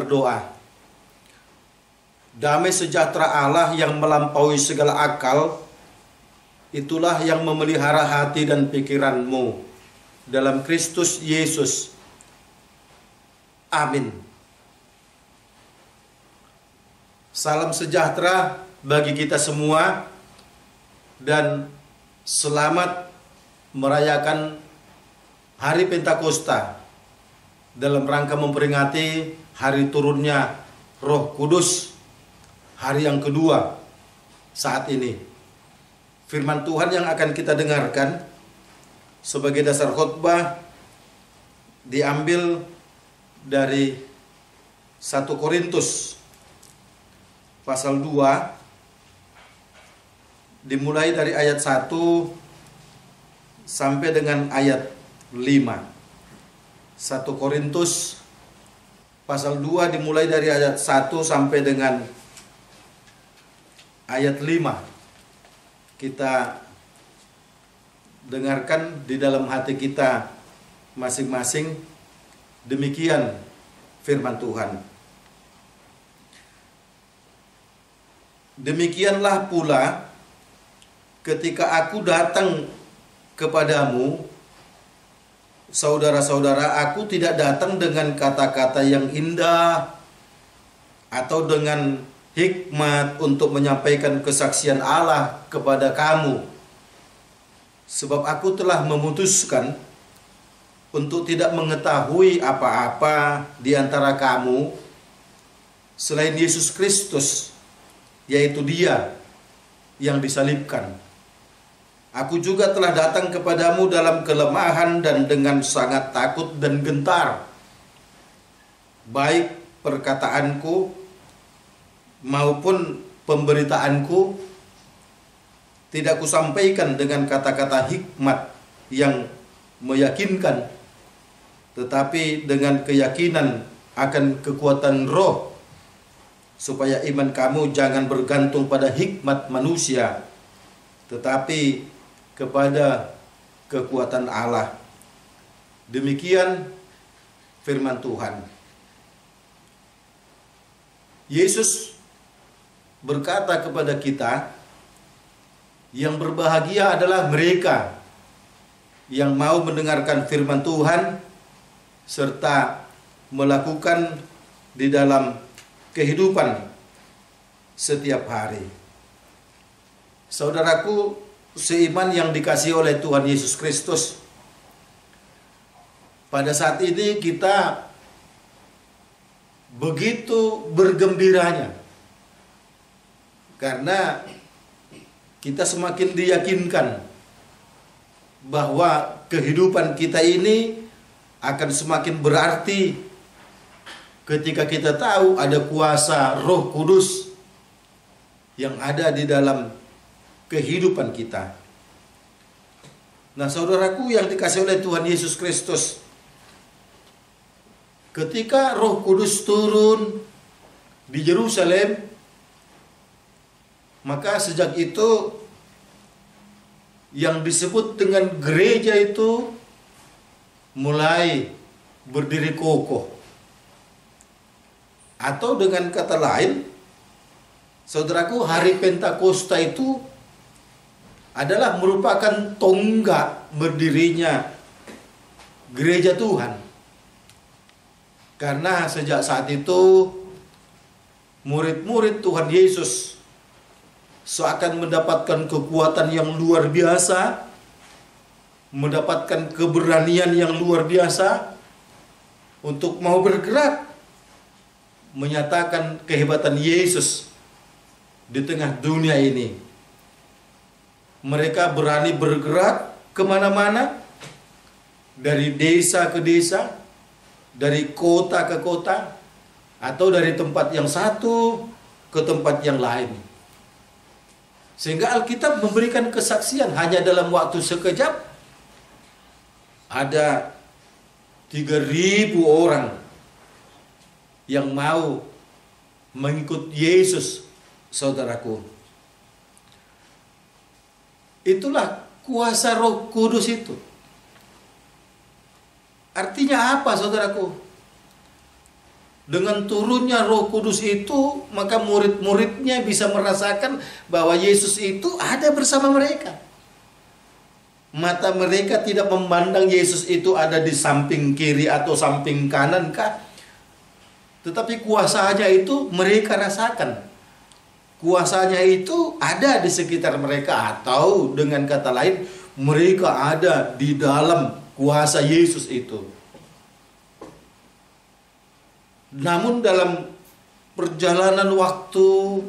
berdoa. Damai sejahtera Allah yang melampaui segala akal, itulah yang memelihara hati dan pikiranmu dalam Kristus Yesus. Amin. Salam sejahtera bagi kita semua dan selamat merayakan Hari Pentakosta dalam rangka memperingati hari turunnya Roh Kudus, hari yang kedua saat ini. Firman Tuhan yang akan kita dengarkan sebagai dasar khotbah diambil dari 1 Korintus pasal 2, dimulai dari ayat 1 sampai dengan ayat 5. 1 Korintus pasal 2 dimulai dari ayat 1 sampai dengan ayat 5. Kita dengarkan di dalam hati kita masing-masing. Demikian firman Tuhan. Demikianlah pula ketika aku datang kepadamu, saudara-saudara, aku tidak datang dengan kata-kata yang indah atau dengan hikmat untuk menyampaikan kesaksian Allah kepada kamu. Sebab aku telah memutuskan untuk tidak mengetahui apa-apa di antara kamu selain Yesus Kristus, yaitu Dia yang disalibkan. Aku juga telah datang kepadamu dalam kelemahan dan dengan sangat takut dan gentar. Baik perkataanku maupun pemberitaanku tidak kusampaikan dengan kata-kata hikmat yang meyakinkan, tetapi dengan keyakinan akan kekuatan roh, supaya iman kamu jangan bergantung pada hikmat manusia, tetapi kepada kekuatan Allah. Demikian firman Tuhan. Yesus berkata kepada kita, yang berbahagia adalah mereka yang mau mendengarkan firman Tuhan serta melakukan di dalam kehidupan setiap hari. Saudaraku seiman yang dikasihi oleh Tuhan Yesus Kristus, pada saat ini kita begitu bergembiranya karena kita semakin diyakinkan bahwa kehidupan kita ini akan semakin berarti ketika kita tahu ada kuasa Roh Kudus yang ada di dalam kehidupan kita. Nah, saudaraku yang dikasihi oleh Tuhan Yesus Kristus, ketika Roh Kudus turun di Yerusalem, maka sejak itu yang disebut dengan gereja itu mulai berdiri kokoh. Atau dengan kata lain, saudaraku, hari Pentakosta itu adalah merupakan tonggak berdirinya gereja Tuhan. Karena sejak saat itu murid-murid Tuhan Yesus seakan mendapatkan kekuatan yang luar biasa, mendapatkan keberanian yang luar biasa untuk mau bergerak menyatakan kehebatan Yesus di tengah dunia ini. Mereka berani bergerak kemana-mana, dari desa ke desa, dari kota ke kota, atau dari tempat yang satu ke tempat yang lain. Sehingga Alkitab memberikan kesaksian hanya dalam waktu sekejap ada 3.000 orang yang mau mengikut Yesus, saudaraku. Itulah kuasa Roh Kudus itu. Artinya apa, saudaraku? Dengan turunnya Roh Kudus itu, maka murid-muridnya bisa merasakan bahwa Yesus itu ada bersama mereka. Mata mereka tidak memandang Yesus itu ada di samping kiri atau samping kanan kah? Tetapi kuasanya itu mereka rasakan. Kuasanya itu ada di sekitar mereka, atau dengan kata lain, mereka ada di dalam kuasa Yesus itu. Namun dalam perjalanan waktu,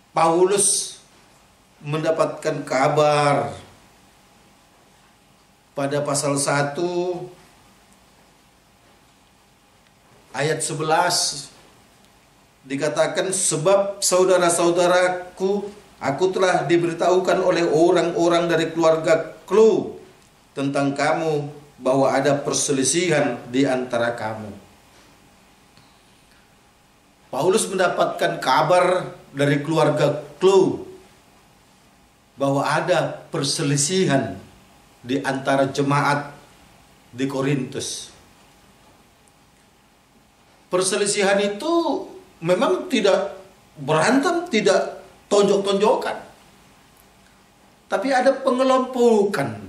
Paulus mendapatkan kabar pada pasal 1 ayat 11 dikatakan, sebab saudara-saudaraku, aku telah diberitahukan oleh orang-orang dari keluarga Chloe tentang kamu, bahwa ada perselisihan di antara kamu. Paulus mendapatkan kabar dari keluarga Chloe bahwa ada perselisihan di antara jemaat di Korintus. Perselisihan itu memang tidak berantem, tidak tonjok-tonjokan, tapi ada pengelompokan,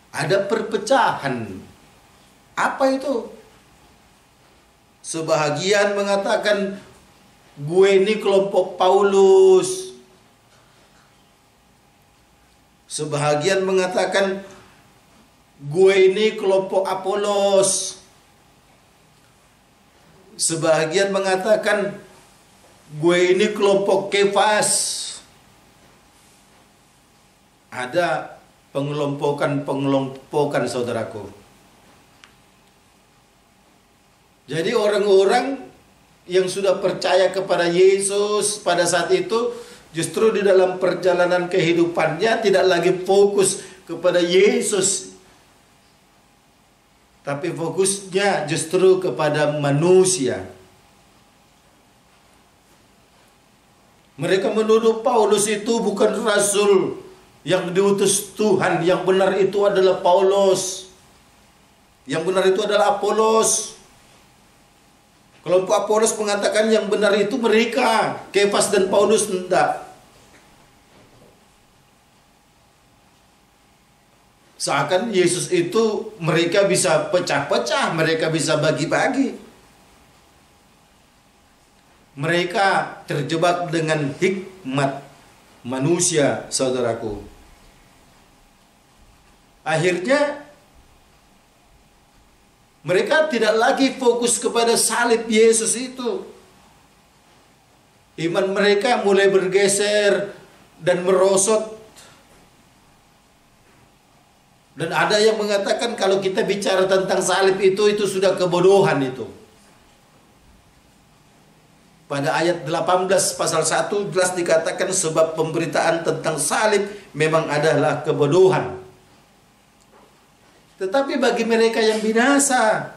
ada perpecahan. Apa itu? Sebahagian mengatakan, gue ini kelompok Paulus. Sebahagian mengatakan, gue ini kelompok Apolos. Sebahagian mengatakan, gue ini kelompok Kefas. Ada pengelompokan saudaraku. Jadi orang-orang yang sudah percaya kepada Yesus pada saat itu, justru di dalam perjalanan kehidupannya tidak lagi fokus kepada Yesus, tapi fokusnya justru kepada manusia. Mereka menuduh Paulus itu bukan rasul yang diutus Tuhan. Yang benar itu adalah Paulus. Yang benar itu adalah Apolos. Kelompok Apolos mengatakan yang benar itu mereka, Kefas dan Paulus, tidak. Seakan Yesus itu mereka bisa pecah-pecah, mereka bisa bagi-bagi. Mereka terjebak dengan hikmat manusia, saudaraku. Akhirnya mereka tidak lagi fokus kepada salib Yesus itu. Iman mereka mulai bergeser dan merosot. Dan ada yang mengatakan kalau kita bicara tentang salib itu sudah kebodohan itu. Pada ayat 18 pasal 1 jelas dikatakan, sebab pemberitaan tentang salib memang adalah kebodohan. Tetapi bagi mereka yang binasa,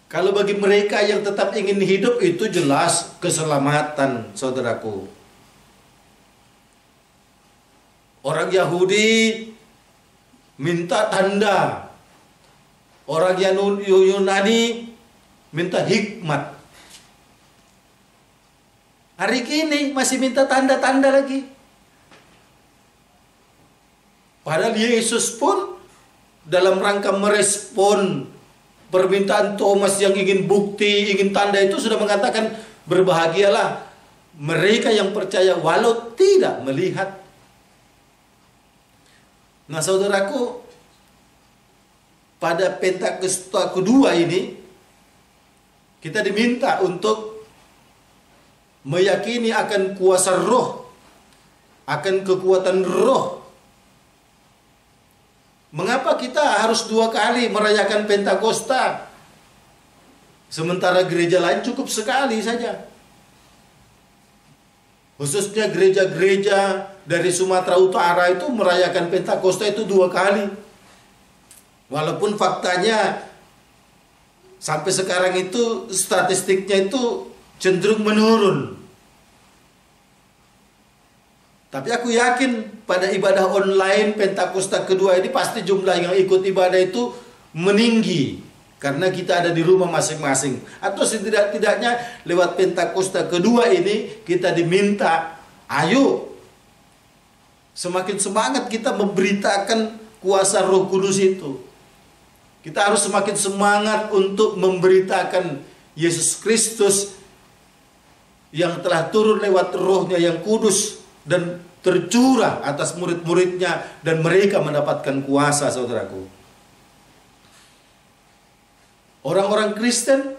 kalau bagi mereka yang tetap ingin hidup, itu jelas keselamatan, saudaraku. Orang Yahudi minta tanda, orang Yunani minta hikmat. Hari ini masih minta tanda-tanda lagi. Padahal Yesus pun dalam rangka merespon permintaan Thomas yang ingin bukti, ingin tanda itu sudah mengatakan, berbahagialah mereka yang percaya walau tidak melihat. Nah, saudaraku, pada Pentakosta kedua ini kita diminta untuk meyakini akan kuasa Roh, akan kekuatan Roh. Mengapa kita harus 2 kali merayakan Pentakosta, sementara gereja lain cukup sekali saja? Khususnya gereja-gereja dari Sumatera Utara itu merayakan Pentakosta itu 2 kali. Walaupun faktanya sampai sekarang itu statistiknya itu cenderung menurun. Tapi aku yakin pada ibadah online Pentakosta kedua ini pasti jumlah yang ikut ibadah itu meninggi karena kita ada di rumah masing-masing. Atau setidak-tidaknya lewat Pentakosta kedua ini kita diminta, ayo semakin semangat kita memberitakan kuasa Roh Kudus itu. Kita harus semakin semangat untuk memberitakan Yesus Kristus yang telah turun lewat Roh-Nya yang kudus dan tercurah atas murid-muridnya, dan mereka mendapatkan kuasa, saudaraku. Orang-orang Kristen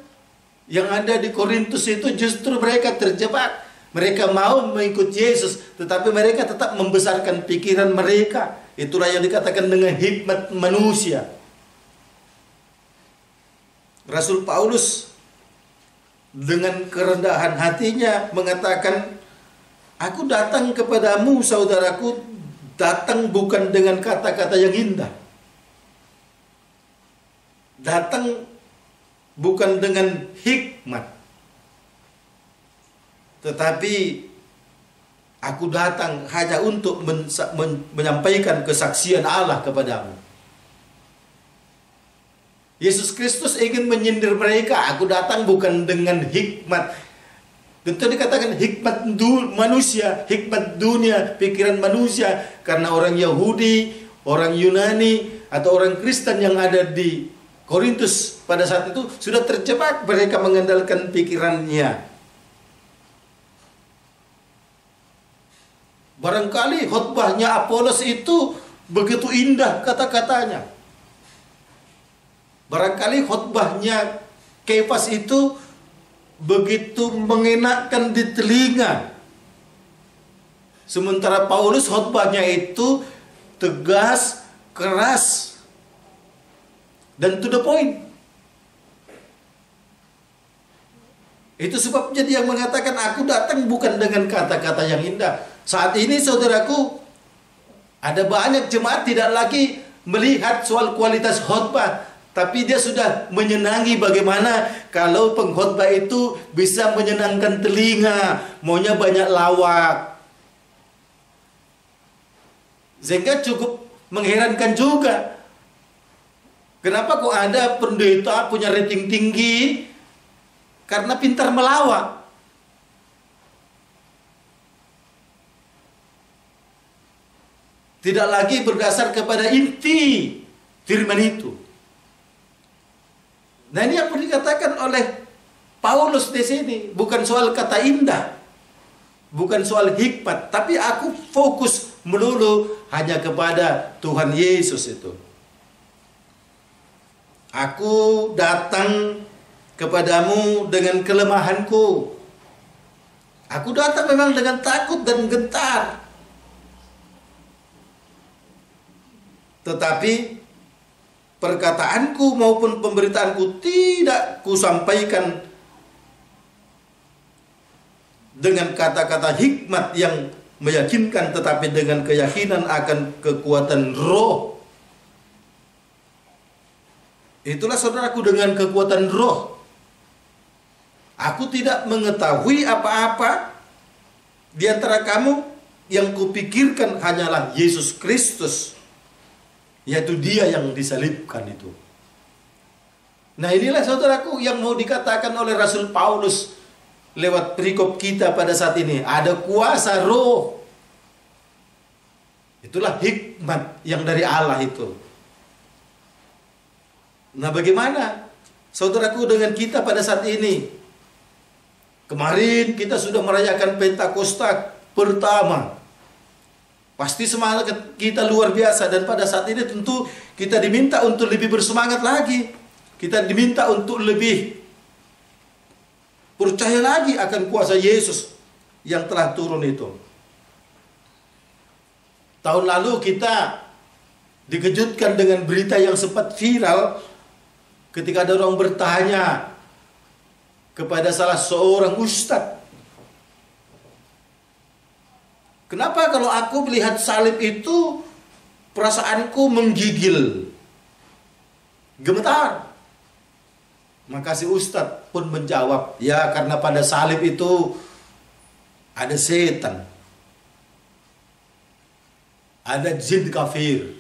yang ada di Korintus itu justru mereka terjebak. Mereka mau mengikut Yesus, tetapi mereka tetap membesarkan pikiran mereka. Itulah yang dikatakan dengan hikmat manusia. Rasul Paulus dengan kerendahan hatinya mengatakan, aku datang kepadamu, saudaraku, datang bukan dengan kata-kata yang indah. Datang bukan dengan hikmat, tetapi aku datang hanya untuk menyampaikan kesaksian Allah kepadamu. Yesus Kristus ingin menyindir mereka. Aku datang bukan dengan hikmat. Tentu dikatakan hikmat manusia, hikmat dunia, pikiran manusia. Karena orang Yahudi, orang Yunani, atau orang Kristen yang ada di Korintus pada saat itu sudah terjebak, mereka mengandalkan pikirannya. Barangkali khotbahnya Apolos itu begitu indah kata-katanya. Barangkali khotbahnya Kefas itu begitu mengenakkan di telinga. Sementara Paulus khotbahnya itu tegas, keras, dan to the point. Itu sebabnya dia mengatakan, aku datang bukan dengan kata-kata yang indah. Saat ini saudaraku, ada banyak jemaat tidak lagi melihat soal kualitas khotbah, tapi dia sudah menyenangi bagaimana kalau pengkhotbah itu bisa menyenangkan telinga, maunya banyak lawak. Sehingga cukup mengherankan juga. Kenapa kok ada pendeta punya rating tinggi? Karena pintar melawak. Tidak lagi berdasar kepada inti firman itu. Nah, ini yang dikatakan oleh Paulus di sini, bukan soal kata indah, bukan soal hikmat, tapi aku fokus melulu hanya kepada Tuhan Yesus itu. Aku datang kepadamu dengan kelemahanku. Aku datang memang dengan takut dan gentar. Tetapi perkataanku maupun pemberitaanku tidak kusampaikan dengan kata-kata hikmat yang meyakinkan, tetapi dengan keyakinan akan kekuatan Roh. Itulah saudaraku, dengan kekuatan Roh. Aku tidak mengetahui apa-apa di antara kamu, yang kupikirkan hanyalah Yesus Kristus, yaitu Dia yang disalibkan itu. Nah, inilah saudaraku yang mau dikatakan oleh Rasul Paulus lewat perikop kita pada saat ini. Ada kuasa Roh. Itulah hikmat yang dari Allah itu. Nah, bagaimana saudaraku dengan kita pada saat ini? Kemarin kita sudah merayakan Pentakosta pertama. Pasti semangat kita luar biasa, dan pada saat ini tentu kita diminta untuk lebih bersemangat lagi. Kita diminta untuk lebih percaya lagi akan kuasa Yesus yang telah turun itu. Tahun lalu kita dikejutkan dengan berita yang sempat viral ketika ada orang bertanya kepada salah seorang ustadz, kenapa kalau aku melihat salib itu perasaanku menggigil, gemetar? Maka si ustadz pun menjawab, ya karena pada salib itu ada setan, ada jin kafir.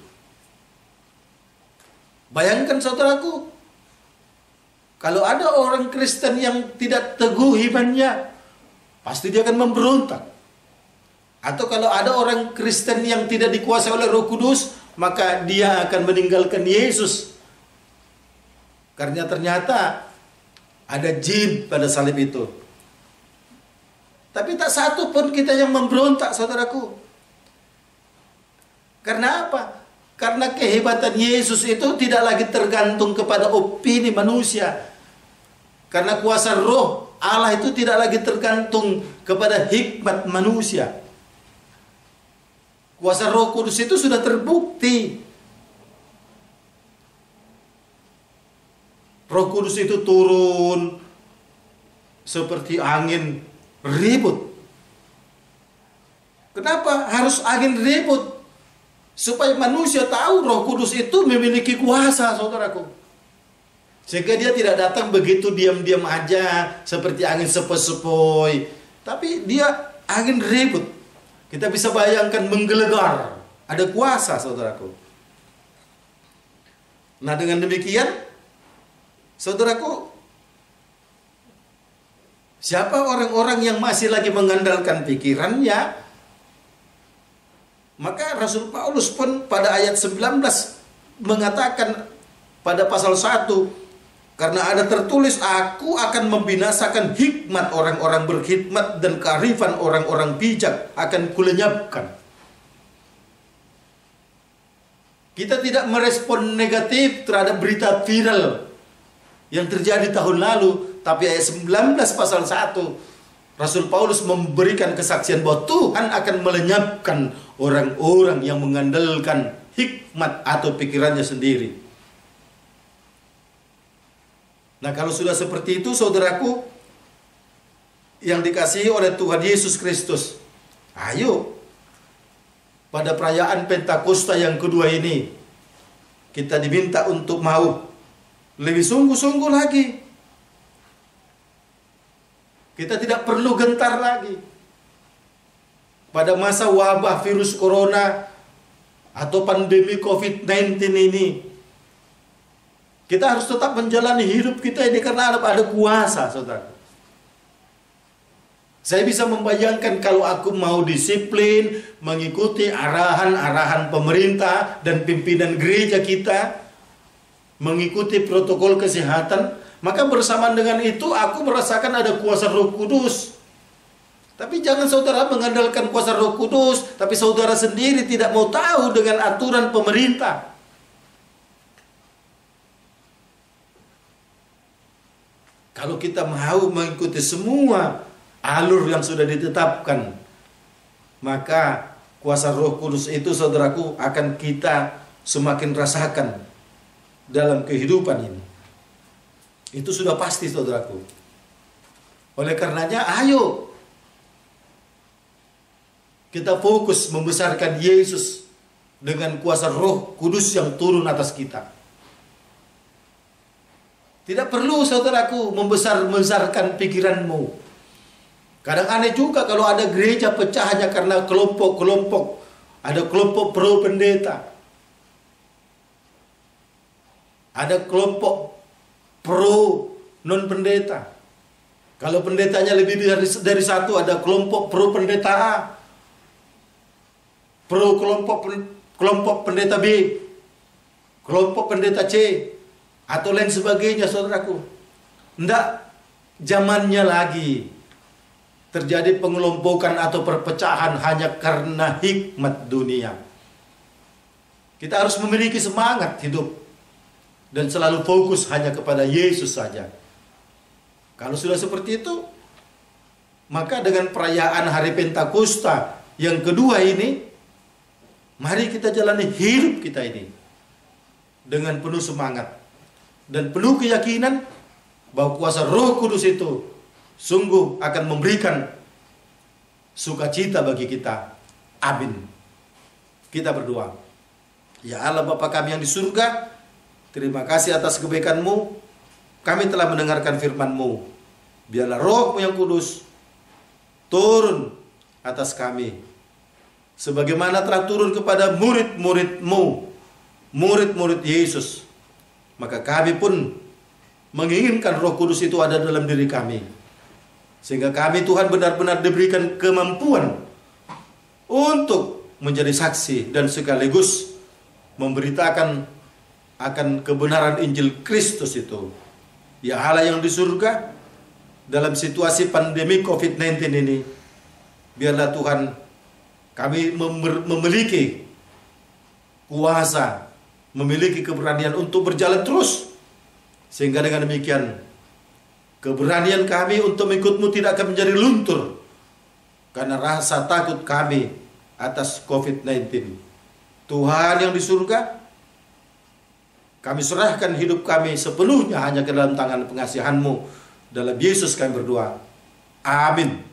Bayangkan saudaraku, kalau ada orang Kristen yang tidak teguh imannya, pasti dia akan memberontak. Atau kalau ada orang Kristen yang tidak dikuasai oleh Roh Kudus, maka dia akan meninggalkan Yesus. Karena ternyata ada jin pada salib itu. Tapi tak satu pun kita yang memberontak, saudaraku. Karena apa? Karena kehebatan Yesus itu tidak lagi tergantung kepada opini manusia. Karena kuasa Roh Allah itu tidak lagi tergantung kepada hikmat manusia. Kuasa Roh Kudus itu sudah terbukti. Roh Kudus itu turun seperti angin ribut. Kenapa harus angin ribut? Supaya manusia tahu Roh Kudus itu memiliki kuasa, saudaraku. Sehingga dia tidak datang begitu diam-diam aja seperti angin sepoi-sepoi, tapi dia angin ribut. Kita bisa bayangkan menggelegar. Ada kuasa, saudaraku. Nah, dengan demikian, saudaraku, siapa orang-orang yang masih lagi mengandalkan pikirannya? Maka Rasul Paulus pun pada ayat 19 mengatakan pada pasal 1, karena ada tertulis, aku akan membinasakan hikmat orang-orang berhikmat dan kearifan orang-orang bijak akan kulenyapkan. Kita tidak merespon negatif terhadap berita viral yang terjadi tahun lalu, tapi ayat 19 pasal 1 Rasul Paulus memberikan kesaksian bahwa Tuhan akan melenyapkan orang-orang yang mengandalkan hikmat atau pikirannya sendiri. Nah, kalau sudah seperti itu, saudaraku, yang dikasihi oleh Tuhan Yesus Kristus, ayo, pada perayaan Pentakosta yang kedua ini, kita diminta untuk mau lebih sungguh-sungguh lagi. Kita tidak perlu gentar lagi. Pada masa wabah virus corona atau pandemi COVID-19 ini, kita harus tetap menjalani hidup kita ini karena ada kuasa, saudara. Saya bisa membayangkan kalau aku mau disiplin, mengikuti arahan-arahan pemerintah dan pimpinan gereja kita, mengikuti protokol kesehatan, maka bersamaan dengan itu aku merasakan ada kuasa Roh Kudus. Tapi jangan saudara mengandalkan kuasa Roh Kudus, tapi saudara sendiri tidak mau tahu dengan aturan pemerintah. Kalau kita mau mengikuti semua alur yang sudah ditetapkan, maka kuasa Roh Kudus itu, saudaraku, akan kita semakin rasakan dalam kehidupan ini. Itu sudah pasti, saudaraku. Oleh karenanya, ayo kita fokus membesarkan Yesus dengan kuasa Roh Kudus yang turun atas kita. Tidak perlu, saudaraku, membesarkan pikiranmu. Kadang aneh juga kalau ada gereja pecah hanya karena kelompok-kelompok. Ada kelompok pro pendeta, ada kelompok pro non pendeta. Kalau pendetanya lebih dari satu, ada kelompok pro pendeta A, pro kelompok pendeta B, kelompok pendeta C, atau lain sebagainya, saudaraku. Tidak zamannya lagi terjadi pengelompokan atau perpecahan hanya karena hikmat dunia. Kita harus memiliki semangat hidup dan selalu fokus hanya kepada Yesus saja. Kalau sudah seperti itu, maka dengan perayaan hari Pentakosta yang kedua ini, mari kita jalani hidup kita ini dengan penuh semangat dan penuh keyakinan bahwa kuasa Roh Kudus itu sungguh akan memberikan sukacita bagi kita. Amin. Kita berdoa. Ya Allah Bapa kami yang di surga, terima kasih atas kebaikan-Mu. Kami telah mendengarkan firman-Mu. Biarlah Roh-Mu yang kudus turun atas kami, sebagaimana telah turun kepada murid-murid-Mu, murid-murid Yesus, maka kami pun menginginkan Roh Kudus itu ada dalam diri kami. Sehingga kami Tuhan benar-benar diberikan kemampuan untuk menjadi saksi dan sekaligus memberitakan akan kebenaran Injil Kristus itu. Ya Allah yang di surga, dalam situasi pandemi COVID-19 ini, biarlah Tuhan kami memiliki kuasa, memiliki keberanian untuk berjalan terus. Sehingga dengan demikian, keberanian kami untuk mengikut-Mu tidak akan menjadi luntur karena rasa takut kami atas COVID-19. Tuhan yang di surga, kami serahkan hidup kami sepenuhnya hanya ke dalam tangan pengasihan-Mu. Dalam Yesus kami berdoa. Amin.